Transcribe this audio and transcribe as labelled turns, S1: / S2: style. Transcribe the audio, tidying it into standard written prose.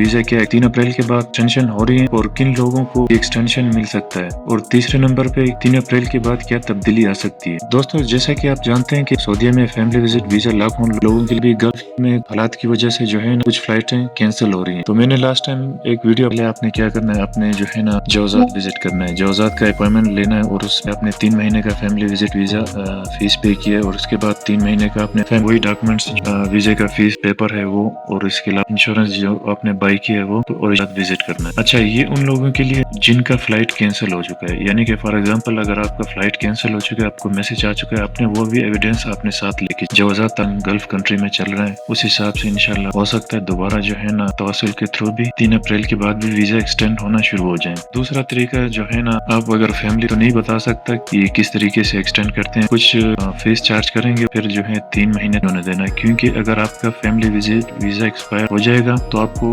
S1: Visa क्या है 3 अप्रैल के बाद एक्सटेंशन हो रही है और किन लोगों को एक्सटेंशन मिल सकता है, और तीसरे नंबर पे 3 अप्रैल के बाद क्या तब्दीली आ सकती है। दोस्तों, जैसा कि आप जानते हैं कि सऊदीया में फैमिली विजिट वीजा लाखों लोगों के लिए भी गल्फ में हालात की वजह से जो है ना कुछ फ्लाइटें कैंसिल हो रही हैं। तो मैंने लास्ट टाइम एक वीडियो पहले आपने क्या करना है, अपने जो है ना जवाजात विजिट करना है, जवाजात का अपॉइंटमेंट लेना है और उसमें अपने 3 महीने का फैमिली विजिट वीजा फीस पे किया और उसके बाद 3 महीने का अपने वही डॉक्यूमेंट्स वीजे का फीस पेपर है वो, और इसके अलावा इंश्योरेंस जो आपने बाई किया है वो, तो और विजिट करना है। अच्छा, ये उन लोगों के लिए जिनका फ्लाइट कैंसिल हो चुका है, यानी कि फॉर एग्जांपल अगर आपका फ्लाइट कैंसिल हो चुका है, आपको मैसेज आ चुका है, आपने वो भी एविडेंस अपने साथ लेके जवाजात गल्फ कंट्री में चल रहा है, उस हिसाब से इंशाल्लाह हो सकता है दोबारा जो है ना तवासुल के थ्रू भी 3 अप्रैल के बाद भी वीजा एक्सटेंड होना शुरू हो जाए। दूसरा तरीका जो है ना, आप अगर फैमिली तो नहीं बता सकता कि किस तरीके से एक्सटेंड करते हैं, कुछ फीस चार्ज करेंगे, फिर जो है 3 महीने होने देना, क्योंकि अगर आपका फैमिली विजिट वीजा एक्सपायर हो जाएगा तो आपको